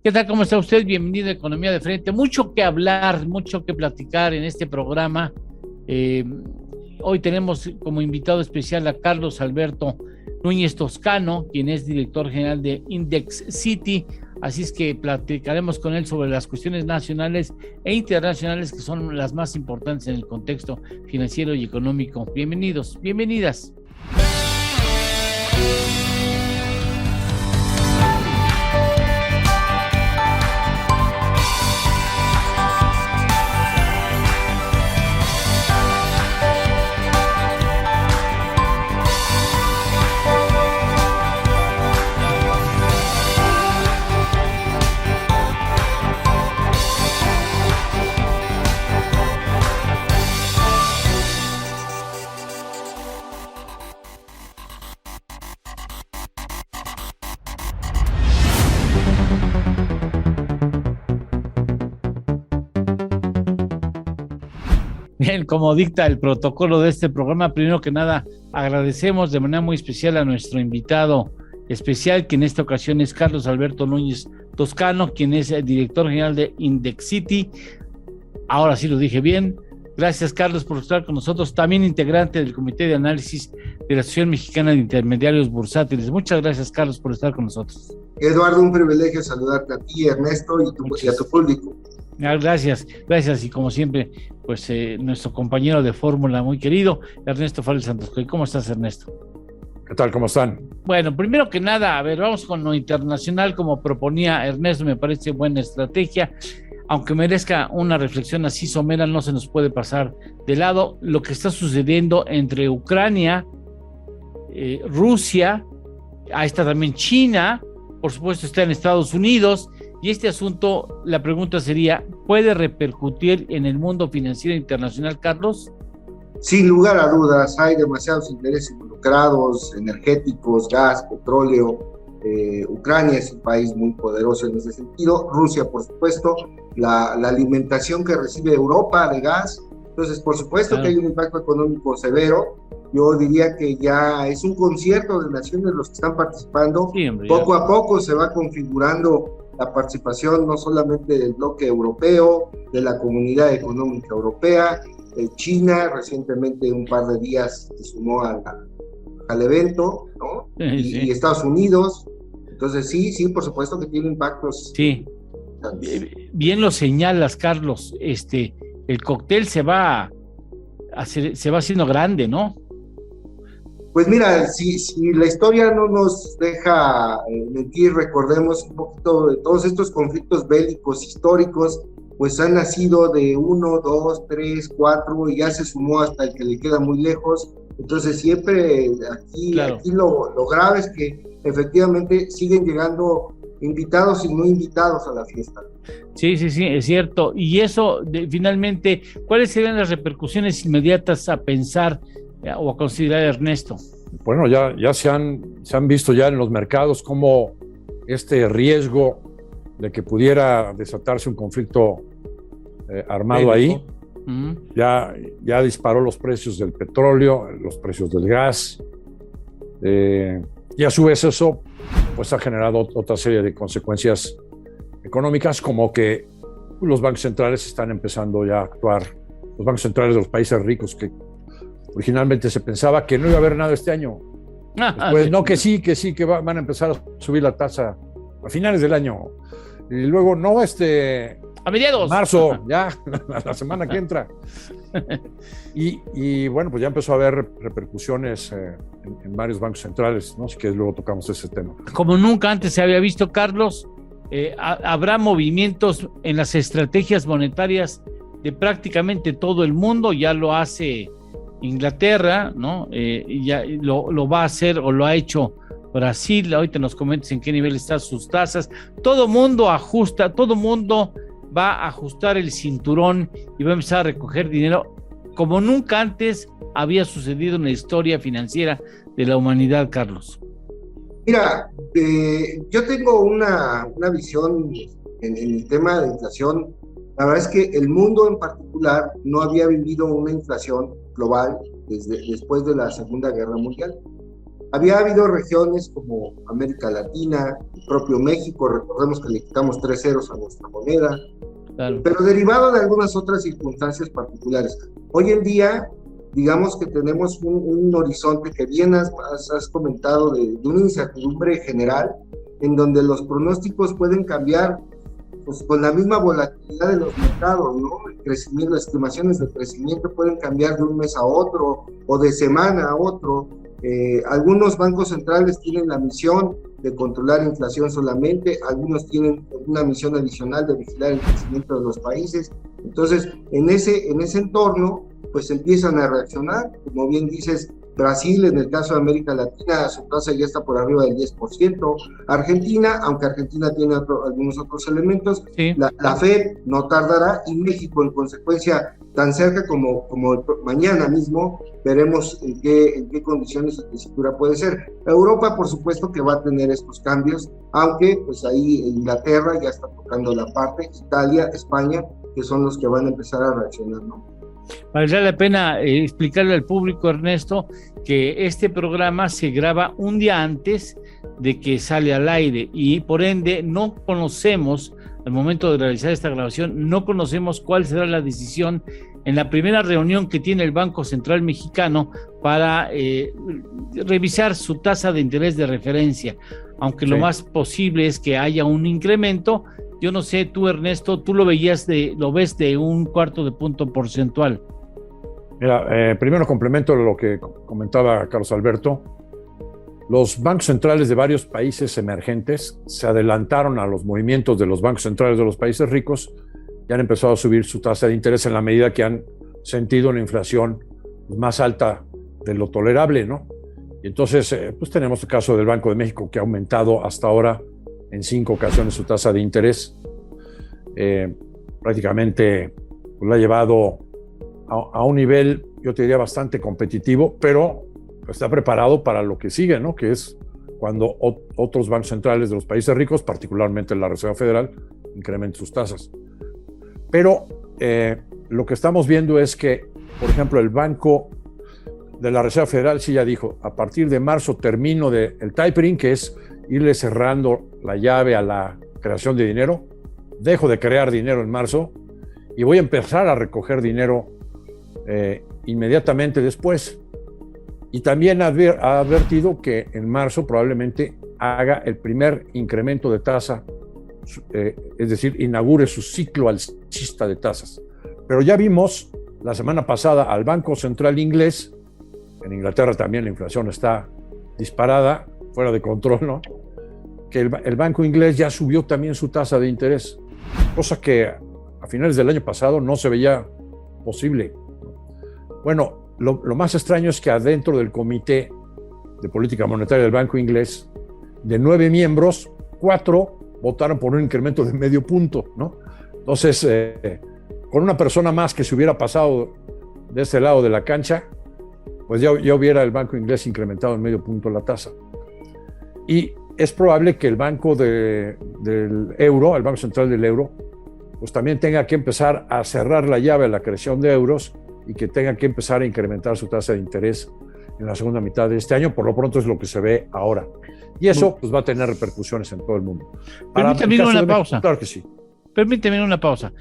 ¿Qué tal? ¿Cómo está usted? Bienvenido a Economía de Frente. Mucho que hablar, mucho que platicar en este programa. Eh, Hoy tenemos como invitado especial a Carlos Alberto Núñez Toscano, quien es director general de Indexcity. Así es que platicaremos con él sobre las cuestiones nacionales e internacionales que son las más importantes en el contexto financiero y económico. Bienvenidos, bienvenidas. Bien, como dicta el protocolo de este programa, primero que nada agradecemos de manera muy especial a nuestro invitado especial, que en esta ocasión es Carlos Alberto Núñez Toscano, quien es el director general de Indexcity. Ahora sí lo dije bien. Gracias, Carlos, por estar con nosotros. También integrante del Comité de Análisis de la Asociación Mexicana de Intermediarios Bursátiles. Muchas gracias, Carlos, por estar con nosotros. Eduardo, un privilegio saludarte a ti, Ernesto, y a tu público. Gracias, gracias, y como siempre, pues nuestro compañero de fórmula muy querido, Ernesto Fares Santoscoy. ¿Cómo estás, Ernesto? ¿Qué tal? ¿Cómo están? Bueno, primero que nada, a ver, vamos con lo internacional, como proponía Ernesto, me parece buena estrategia, aunque merezca una reflexión así somera, no se nos puede pasar de lado lo que está sucediendo entre Ucrania, Rusia, ahí está también China, por supuesto está en Estados Unidos. Y este asunto, la pregunta sería, ¿puede repercutir en el mundo financiero internacional, Carlos? Sin lugar a dudas, hay demasiados intereses involucrados, energéticos, gas, petróleo. Ucrania es un país muy poderoso en ese sentido. Rusia, por supuesto, la alimentación que recibe Europa de gas. Entonces, por supuesto que hay un impacto económico severo. Yo diría que ya es un concierto de naciones los que están participando. Sí, hombre, poco a poco se va configurando la participación no solamente del bloque europeo, de la Comunidad Económica Europea, China recientemente un par de días se sumó al evento, ¿no? Y Estados Unidos. Entonces sí, por supuesto que tiene impactos. Sí, bien lo señalas, Carlos, el cóctel se va haciendo grande, ¿no? Pues mira, si la historia no nos deja mentir, recordemos un poquito de todos estos conflictos bélicos históricos, pues han nacido de 1, 2, 3, 4 y ya se sumó hasta el que le queda muy lejos. Entonces siempre aquí lo grave es que efectivamente siguen llegando invitados y no invitados a la fiesta. Sí, es cierto. Y eso, finalmente, ¿cuáles serían las repercusiones inmediatas a pensar o a considerar, Ernesto? Bueno, ya se han visto ya en los mercados cómo este riesgo de que pudiera desatarse un conflicto armado ahí, ya disparó los precios del petróleo, los precios del gas, y a su vez eso pues ha generado otra serie de consecuencias económicas, como que los bancos centrales están empezando ya a actuar, los bancos centrales de los países ricos, que originalmente se pensaba que no iba a haber nada este año. Después, no, que van a empezar a subir la tasa a finales del año. Y luego, a mediados. Marzo, ya, la semana que entra. Y bueno, pues ya empezó a haber repercusiones en varios bancos centrales, ¿no? Así que luego tocamos ese tema. Como nunca antes se había visto, Carlos, habrá movimientos en las estrategias monetarias de prácticamente todo el mundo. Ya lo hace Inglaterra, ¿no? Ya lo va a hacer o lo ha hecho Brasil. Ahorita nos comentes en qué nivel están sus tasas. Todo mundo ajusta, todo mundo va a ajustar el cinturón y va a empezar a recoger dinero como nunca antes había sucedido en la historia financiera de la humanidad, Carlos. Mira, yo tengo una visión en el tema de inflación. La verdad es que el mundo en particular no había vivido una inflación global después de la Segunda Guerra Mundial. Había habido regiones como América Latina, el propio México, recordemos que le quitamos 3 ceros a nuestra moneda, claro, pero derivado de algunas otras circunstancias particulares. Hoy en día, digamos que tenemos un horizonte que bien has comentado de una incertidumbre general, en donde los pronósticos pueden cambiar pues, con la misma volatilidad de los mercados, ¿no? El crecimiento, las estimaciones de crecimiento pueden cambiar de un mes a otro o de semana a otro. Algunos bancos centrales tienen la misión de controlar inflación solamente, algunos tienen una misión adicional de vigilar el crecimiento de los países. Entonces, en ese entorno, pues empiezan a reaccionar. Como bien dices, Brasil, en el caso de América Latina, su tasa ya está por arriba del 10%. Argentina, aunque Argentina tiene algunos otros elementos, sí, la FED no tardará, y México, en consecuencia, tan cerca como mañana mismo, veremos en qué condiciones de tesitura puede ser. Europa, por supuesto, que va a tener estos cambios, aunque pues ahí Inglaterra ya está tocando la parte, Italia, España, que son los que van a empezar a reaccionar, ¿no? Valdría la pena explicarle al público, Ernesto, que este programa se graba un día antes de que sale al aire y por ende no conocemos, al momento de realizar esta grabación, no conocemos cuál será la decisión en la primera reunión que tiene el Banco Central Mexicano para revisar su tasa de interés de referencia, aunque sí, lo más posible es que haya un incremento. Yo no sé, tú, Ernesto, tú lo ves de 1/4 punto porcentual. Mira, primero complemento lo que comentaba Carlos Alberto. Los bancos centrales de varios países emergentes se adelantaron a los movimientos de los bancos centrales de los países ricos y han empezado a subir su tasa de interés en la medida que han sentido una inflación más alta de lo tolerable, ¿no? Y entonces, pues tenemos el caso del Banco de México, que ha aumentado hasta ahora en 5 ocasiones su tasa de interés. Prácticamente pues, la ha llevado a un nivel, yo te diría, bastante competitivo, pero está preparado para lo que sigue, ¿no? Que es cuando otros bancos centrales de los países ricos, particularmente la Reserva Federal, incrementen sus tasas. Pero lo que estamos viendo es que, por ejemplo, el Banco de la Reserva Federal sí ya dijo, a partir de marzo termino el tapering, que es irle cerrando la llave a la creación de dinero, dejo de crear dinero en marzo y voy a empezar a recoger dinero inmediatamente después. Y también ha advertido que en marzo probablemente haga el primer incremento de tasa, es decir, inaugure su ciclo alcista de tasas. Pero ya vimos la semana pasada al Banco Central inglés, en Inglaterra también la inflación está disparada, fuera de control, ¿no? Que el banco inglés ya subió también su tasa de interés, cosa que a finales del año pasado no se veía posible. Bueno, lo más extraño es que adentro del Comité de Política Monetaria del Banco Inglés, de 9 miembros, 4 votaron por un incremento de 0,5 punto, ¿no? Entonces, con una persona más que se hubiera pasado de ese lado de la cancha, pues ya hubiera el Banco Inglés incrementado en 0,5 punto la tasa. Y es probable que el Banco del Euro, el Banco Central del Euro, pues también tenga que empezar a cerrar la llave a la creación de euros y que tenga que empezar a incrementar su tasa de interés en la segunda mitad de este año. Por lo pronto es lo que se ve ahora. Y eso pues va a tener repercusiones en todo el mundo. Permíteme una pausa. Claro que sí. Permíteme una pausa.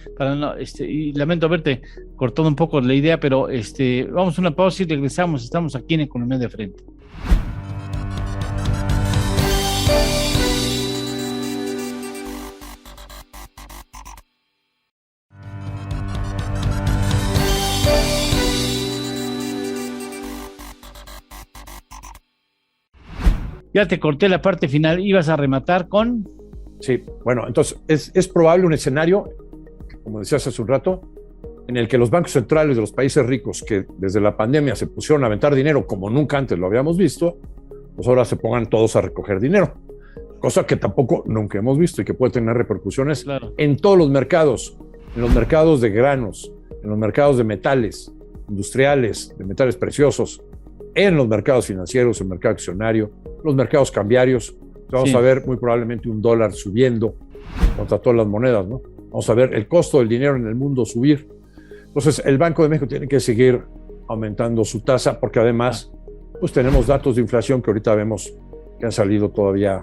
Y lamento haberte cortado un poco la idea, pero vamos a una pausa y regresamos. Estamos aquí en Economía de Frente. Ya te corté la parte final, ibas a rematar con... Sí, bueno, entonces es probable un escenario, como decías hace un rato, en el que los bancos centrales de los países ricos que desde la pandemia se pusieron a aventar dinero como nunca antes lo habíamos visto, pues ahora se pongan todos a recoger dinero, cosa que tampoco nunca hemos visto y que puede tener repercusiones en todos los mercados, en los mercados de granos, en los mercados de metales industriales, de metales preciosos, en los mercados financieros, el mercado accionario, los mercados cambiarios. Vamos a ver muy probablemente un dólar subiendo contra todas las monedas, ¿no? Vamos a ver el costo del dinero en el mundo subir. Entonces, el Banco de México tiene que seguir aumentando su tasa porque además pues tenemos datos de inflación que ahorita vemos que han salido todavía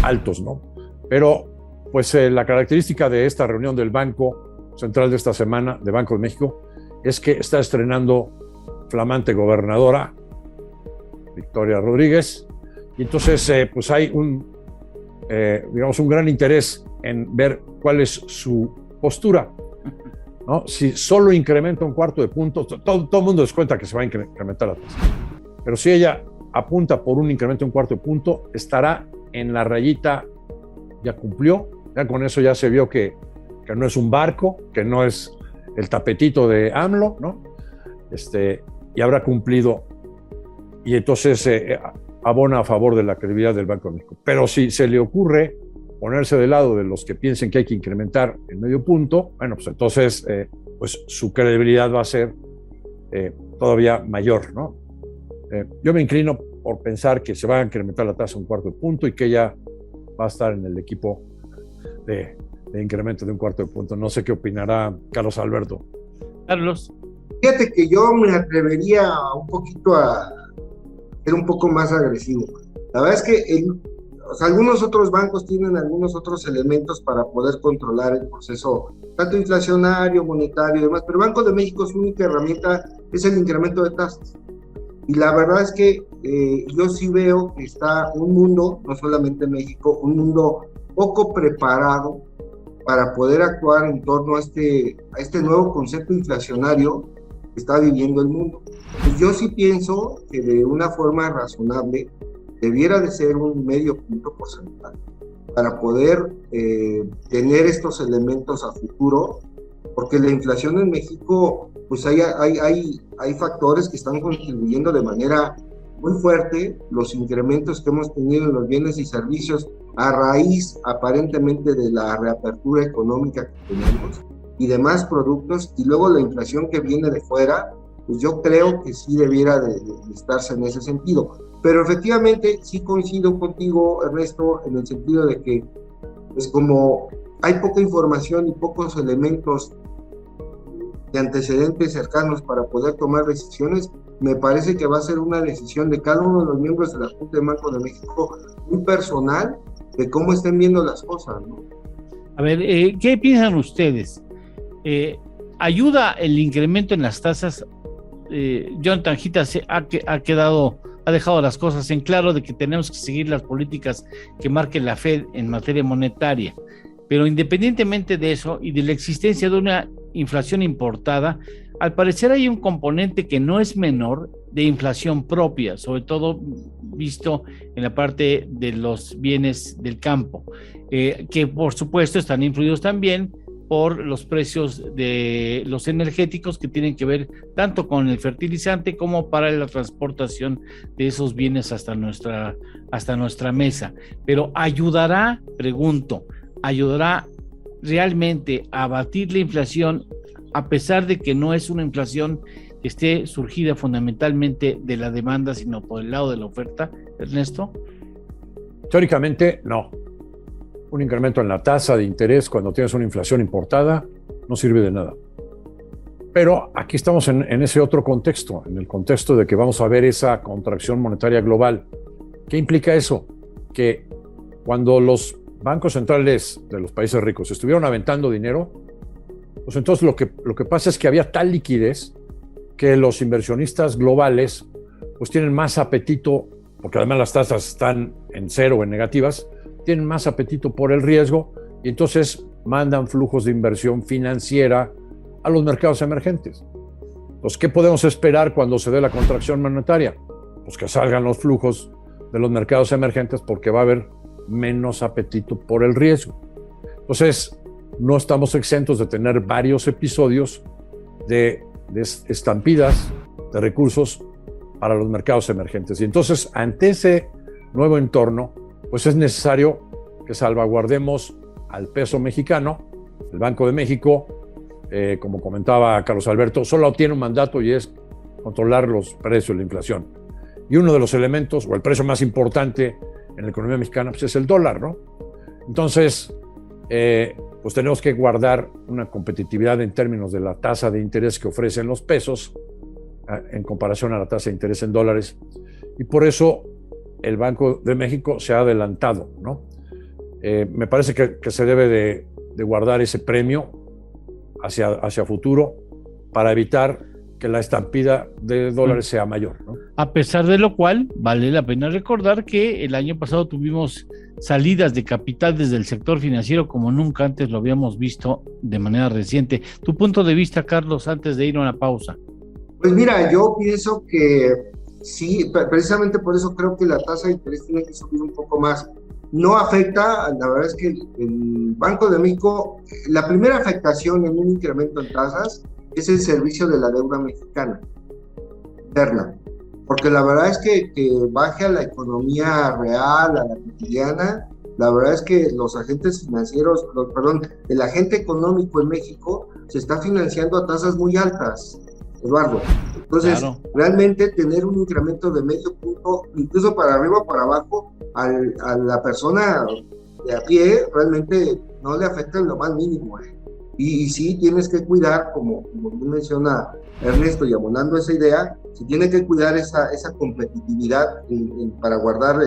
altos, ¿no? Pero pues la característica de esta reunión del Banco Central de esta semana, de Banco de México, es que está estrenando flamante gobernadora, Victoria Rodríguez, y entonces pues hay digamos, un gran interés en ver cuál es su postura, ¿no? Si solo incrementa un cuarto de punto, todo el mundo descuenta que se va a incrementar la tasa, pero si ella apunta por un incremento de un cuarto de punto, estará en la rayita, ya cumplió, ya con eso ya se vio que no es un barco, que no es el tapetito de AMLO, ¿no? Y habrá cumplido, y entonces abona a favor de la credibilidad del Banco de México. Pero si se le ocurre ponerse del lado de los que piensen que hay que incrementar el medio punto, bueno, pues entonces pues su credibilidad va a ser todavía mayor, ¿no? Yo me inclino por pensar que se va a incrementar la tasa un cuarto de punto y que ella va a estar en el equipo de incremento de un cuarto de punto. No sé qué opinará Carlos Alberto. Carlos. Fíjate que yo me atrevería un poquito a ser un poco más agresivo. La verdad es que algunos otros bancos tienen algunos otros elementos para poder controlar el proceso, tanto inflacionario, monetario y demás, pero Banco de México, su única herramienta es el incremento de tasas. Y la verdad es que yo sí veo que está un mundo, no solamente México, un mundo poco preparado para poder actuar en torno a este nuevo concepto inflacionario que está viviendo el mundo. Pues yo sí pienso que de una forma razonable debiera de ser un medio punto porcentual para poder tener estos elementos a futuro, porque la inflación en México, pues hay factores que están contribuyendo de manera muy fuerte, los incrementos que hemos tenido en los bienes y servicios a raíz aparentemente de la reapertura económica que tenemos y demás productos, y luego la inflación que viene de fuera, pues yo creo que sí debiera de estarse en ese sentido. Pero efectivamente sí coincido contigo, Ernesto, en el sentido de que pues como hay poca información y pocos elementos de antecedentes cercanos para poder tomar decisiones, me parece que va a ser una decisión de cada uno de los miembros de la Junta de Banco de México muy personal de cómo estén viendo las cosas, ¿no? A ver, ¿qué piensan ustedes? ¿Ayuda el incremento en las tasas? John Tanjita ha dejado las cosas en claro de que tenemos que seguir las políticas que marque la Fed en materia monetaria, pero independientemente de eso y de la existencia de una inflación importada, al parecer hay un componente que no es menor de inflación propia, sobre todo visto en la parte de los bienes del campo, que por supuesto están influidos también por los precios de los energéticos que tienen que ver tanto con el fertilizante como para la transportación de esos bienes hasta nuestra mesa. Pero ¿ayudará realmente a abatir la inflación, a pesar de que no es una inflación que esté surgida fundamentalmente de la demanda, sino por el lado de la oferta, Ernesto? Teóricamente, no. Un incremento en la tasa de interés cuando tienes una inflación importada no sirve de nada. Pero aquí estamos en ese otro contexto, en el contexto de que vamos a ver esa contracción monetaria global. ¿Qué implica eso? Que cuando los bancos centrales de los países ricos estuvieron aventando dinero, pues entonces lo que pasa es que había tal liquidez que los inversionistas globales pues tienen más apetito, porque además las tasas están en cero o en negativas, tienen más apetito por el riesgo y entonces mandan flujos de inversión financiera a los mercados emergentes. Entonces, ¿qué podemos esperar cuando se dé la contracción monetaria? Pues que salgan los flujos de los mercados emergentes porque va a haber menos apetito por el riesgo. Entonces, no estamos exentos de tener varios episodios de estampidas de recursos para los mercados emergentes. Y entonces, ante ese nuevo entorno, pues es necesario que salvaguardemos al peso mexicano. El Banco de México, como comentaba Carlos Alberto, solo tiene un mandato y es controlar los precios de la inflación. Y uno de los elementos, o el precio más importante en la economía mexicana, pues es el dólar, ¿no? Entonces, pues tenemos que guardar una competitividad en términos de la tasa de interés que ofrecen los pesos, en comparación a la tasa de interés en dólares. Y por eso el Banco de México se ha adelantado, ¿no? Me parece que se debe de guardar ese premio hacia futuro para evitar que la estampida de dólares sea mayor, ¿no? A pesar de lo cual, vale la pena recordar que el año pasado tuvimos salidas de capital desde el sector financiero como nunca antes lo habíamos visto de manera reciente. ¿Tu punto de vista, Carlos, antes de ir a una pausa? Pues mira, yo pienso que sí, precisamente por eso creo que la tasa de interés tiene que subir un poco más. No afecta, la verdad es que el Banco de México, la primera afectación en un incremento en tasas es el servicio de la deuda mexicana interna, porque la verdad es que baje a la economía real, a la cotidiana, la verdad es que los agentes financieros, el agente económico en México se está financiando a tasas muy altas, Eduardo. Entonces, claro, realmente tener un incremento de medio punto, incluso para arriba o para abajo, a la persona de a pie, realmente no le afecta en lo más mínimo. Y sí tienes que cuidar, como menciona Ernesto, y abonando esa idea, se tiene que cuidar esa competitividad para guardar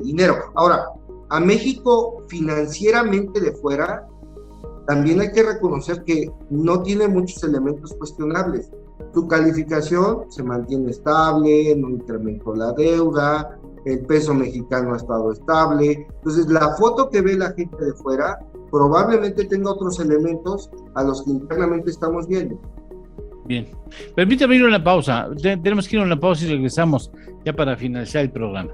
dinero. Ahora, a México financieramente de fuera, también hay que reconocer que no tiene muchos elementos cuestionables. Su calificación se mantiene estable, no incrementó la deuda, el peso mexicano ha estado estable. Entonces, la foto que ve la gente de fuera probablemente tenga otros elementos a los que internamente estamos viendo. Bien, permítame ir a una pausa. Tenemos que ir a una pausa y regresamos ya para finalizar el programa.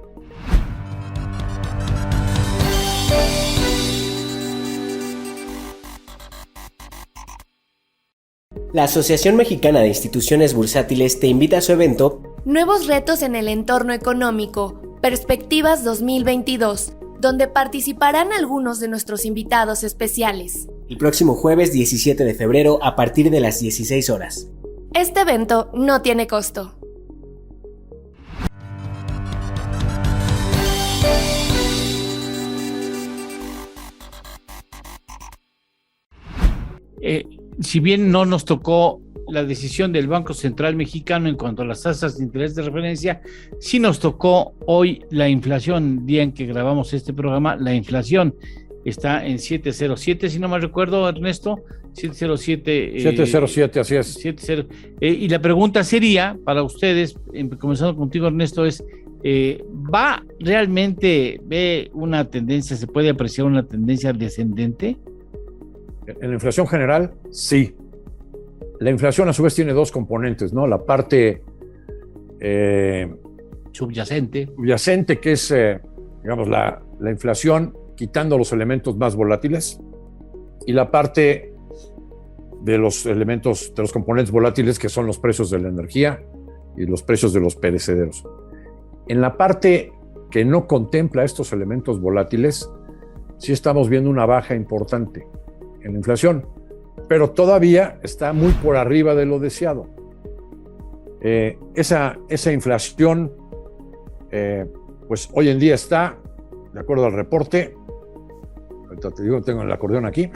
La Asociación Mexicana de Instituciones Bursátiles te invita a su evento Nuevos retos en el entorno económico, Perspectivas 2022, donde participarán algunos de nuestros invitados especiales. El próximo jueves 17 de febrero a partir de las 16 horas. Este evento no tiene costo. Si bien no nos tocó la decisión del Banco Central Mexicano en cuanto a las tasas de interés de referencia, sí nos tocó hoy la inflación. Día en que grabamos este programa, la inflación está en 7.07, si no me recuerdo, Ernesto, 7.07. 7.07, así es. 7.0. Y la pregunta sería para ustedes, comenzando contigo, Ernesto, es ¿va realmente, ve una tendencia, se puede apreciar una tendencia descendente? En la inflación general, sí. La inflación a su vez tiene dos componentes, ¿no? La parte subyacente, que es, digamos, la inflación quitando los elementos más volátiles, y la parte de los elementos, de los componentes volátiles, que son los precios de la energía y los precios de los perecederos. En la parte que no contempla estos elementos volátiles, sí estamos viendo una baja importante en la inflación, pero todavía está muy por arriba de lo deseado. Esa inflación, pues hoy en día está, de acuerdo al reporte, ahorita te digo, tengo el acordeón aquí,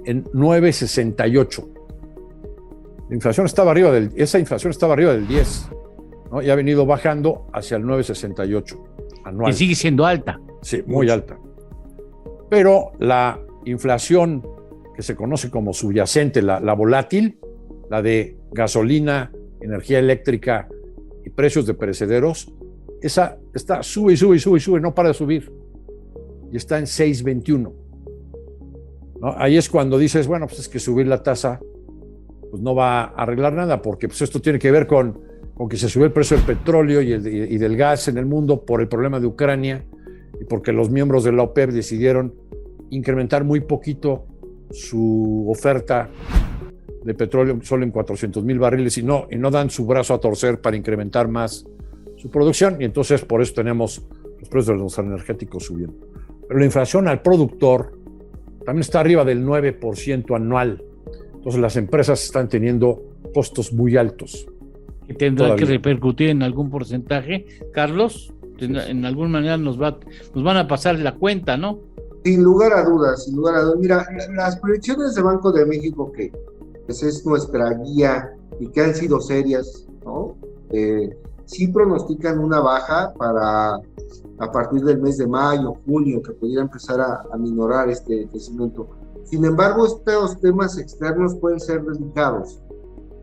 en 9.68. La inflación estaba arriba esa inflación estaba arriba del 10, ¿no? Y ha venido bajando hacia el 9.68 anual. Y sigue siendo alta. Sí, muy alta. Pero la inflación que se conoce como subyacente, la volátil, la de gasolina, energía eléctrica y precios de perecederos, esa está sube, no para de subir, y está en 6.21. ¿No? Ahí es cuando dices, bueno, pues es que subir la tasa pues no va a arreglar nada, porque pues esto tiene que ver con que se sube el precio del petróleo y del gas en el mundo por el problema de Ucrania, y porque los miembros de la OPEP decidieron incrementar muy poquito su oferta de petróleo, solo en 400,000 barriles, y no dan su brazo a torcer para incrementar más su producción, y entonces por eso tenemos los precios de los energéticos subiendo. Pero la inflación al productor también está arriba del 9% anual. Entonces las empresas están teniendo costos muy altos. ¿Que tendrá que repercutir en algún porcentaje, Carlos? En alguna manera nos van a pasar la cuenta, ¿no? Sin lugar a dudas. Mira, las proyecciones de Banco de México, que pues es nuestra guía y que han sido serias, ¿no? sí pronostican una baja para a partir del mes de mayo, junio, que pudiera empezar a minorar este crecimiento. Sin embargo, estos temas externos pueden ser delicados.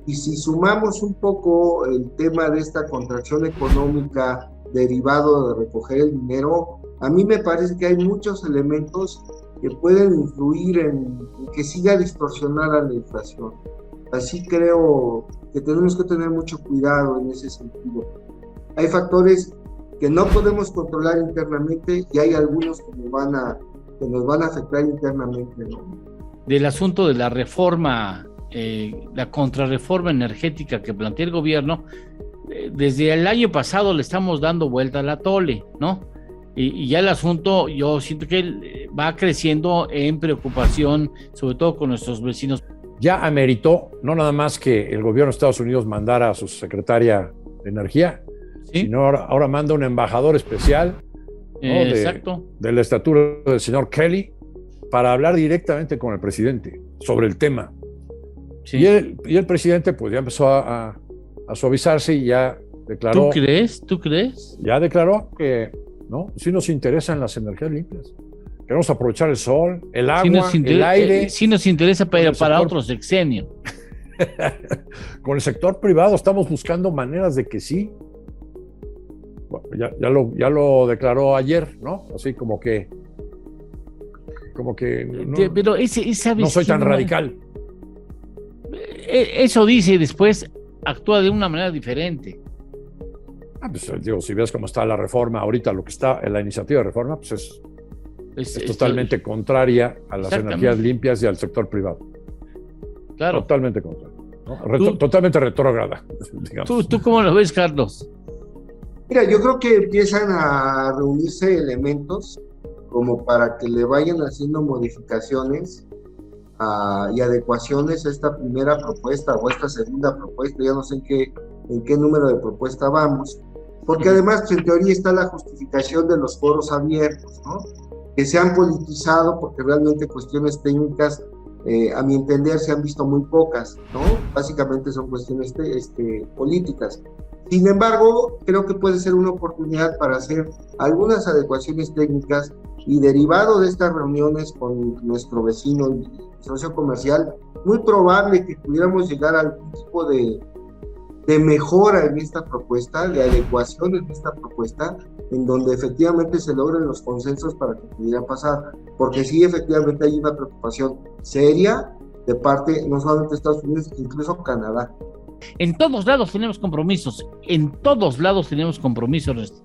Y si sumamos un poco el tema de esta contracción económica derivado de recoger el dinero, a mí me parece que hay muchos elementos que pueden influir en que siga distorsionada la inflación. Así creo que tenemos que tener mucho cuidado en ese sentido. Hay factores que no podemos controlar internamente y hay algunos que nos van a afectar internamente, ¿no? Del asunto de la reforma, la contrarreforma energética que plantea el gobierno, desde el año pasado le estamos dando vuelta al atole, ¿no? Y ya el asunto, yo siento que va creciendo en preocupación, sobre todo con nuestros vecinos. Ya ameritó no nada más que el gobierno de Estados Unidos mandara a su secretaria de Energía, ¿sí? Sino ahora manda un embajador especial, ¿no? Exacto. De la estatura del señor Kelly, para hablar directamente con el presidente sobre el tema. Sí. Y el presidente pues ya empezó a suavizarse y ya declaró... ¿Tú crees? Ya declaró que no, sí nos interesan las energías limpias. Queremos aprovechar el sol, el agua, el aire. Sí nos interesa para otro sexenio. Con el sector privado estamos buscando maneras de que sí. Bueno, ya lo declaró ayer, ¿no? Así como que no, pero esa no soy tan radical. Eso dice y después actúa de una manera diferente. Pues, digo, si ves cómo está la reforma ahorita, lo que está en la iniciativa de reforma, pues es totalmente contraria a las energías limpias y al sector privado. Claro. Totalmente contraria, ¿no? Totalmente retrógrada, digamos. ¿Tú cómo lo ves, Carlos? Mira, yo creo que empiezan a reunirse elementos como para que le vayan haciendo modificaciones y adecuaciones a esta primera propuesta o esta segunda propuesta, ya no sé en qué número de propuesta vamos, porque además pues, en teoría está la justificación de los foros abiertos, ¿no? Que se han politizado porque realmente cuestiones técnicas, a mi entender, se han visto muy pocas, ¿no? Básicamente son cuestiones políticas. Sin embargo, creo que puede ser una oportunidad para hacer algunas adecuaciones técnicas y derivado de estas reuniones con nuestro vecino y socio comercial, muy probable que pudiéramos llegar a algún tipo de mejora en esta propuesta, de adecuación en esta propuesta, en donde efectivamente se logren los consensos para que pudiera pasar, porque sí, efectivamente hay una preocupación seria de parte no solamente de Estados Unidos, incluso Canadá. En todos lados tenemos compromisos, Ernesto.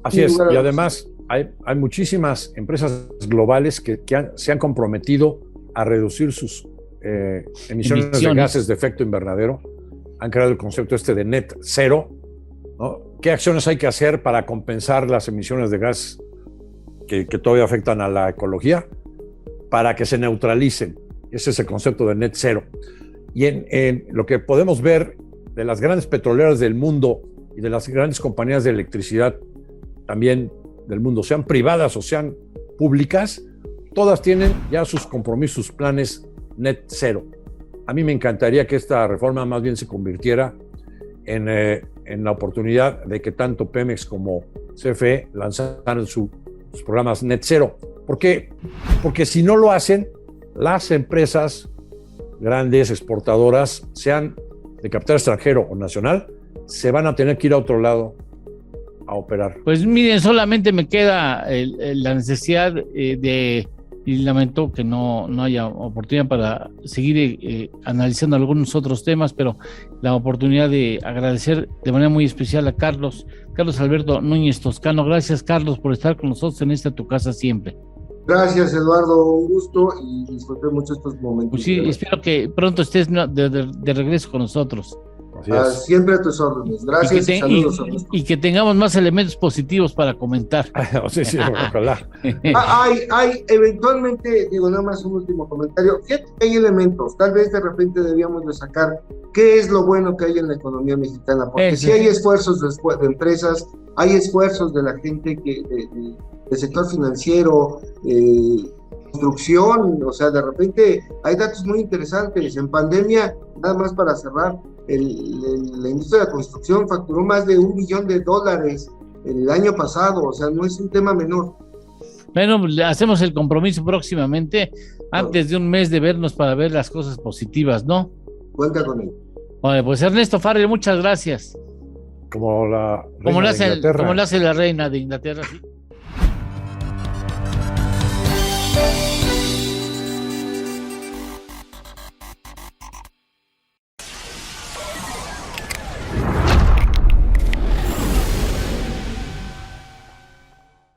Así es, y además hay muchísimas empresas globales que se han comprometido a reducir sus emisiones de gases de efecto invernadero. Han creado el concepto de net cero, ¿no? ¿Qué acciones hay que hacer para compensar las emisiones de gas que todavía afectan a la ecología para que se neutralicen? Ese es el concepto de net cero. Y en lo que podemos ver de las grandes petroleras del mundo y de las grandes compañías de electricidad también del mundo, sean privadas o sean públicas, todas tienen ya sus compromisos, sus planes net cero. A mí me encantaría que esta reforma más bien se convirtiera en la oportunidad de que tanto Pemex como CFE lanzaran sus programas net cero. ¿Por qué? Porque si no lo hacen, las empresas grandes exportadoras, sean de capital extranjero o nacional, se van a tener que ir a otro lado a operar. Pues miren, solamente me queda la necesidad y lamento que no haya oportunidad para seguir analizando algunos otros temas, pero la oportunidad de agradecer de manera muy especial a Carlos Alberto Núñez Toscano. Gracias, Carlos, por estar con nosotros en esta Tu Casa Siempre. Gracias, Eduardo, un gusto y disfruté mucho estos momentos. Pues sí, espero que pronto estés de regreso con nosotros. Siempre a tus órdenes. Gracias y saludos. Y que tengamos más elementos positivos para comentar. Sí, ojalá. Hay eventualmente, digo, nada más un último comentario. Fíjate que hay elementos, tal vez de repente debíamos de sacar qué es lo bueno que hay en la economía mexicana, porque sí hay esfuerzos de empresas, hay esfuerzos de la gente del sector financiero, construcción, o sea, de repente hay datos muy interesantes. En pandemia, nada más para cerrar, la industria de la construcción facturó más de $1 billón el año pasado, o sea, no es un tema menor. Bueno, hacemos el compromiso próximamente, antes de un mes de vernos para ver las cosas positivas, ¿no? Cuenta con él. Bueno, pues Ernesto Farrell, muchas gracias. Como la reina de Inglaterra. Como lo hace la reina de Inglaterra. Sí.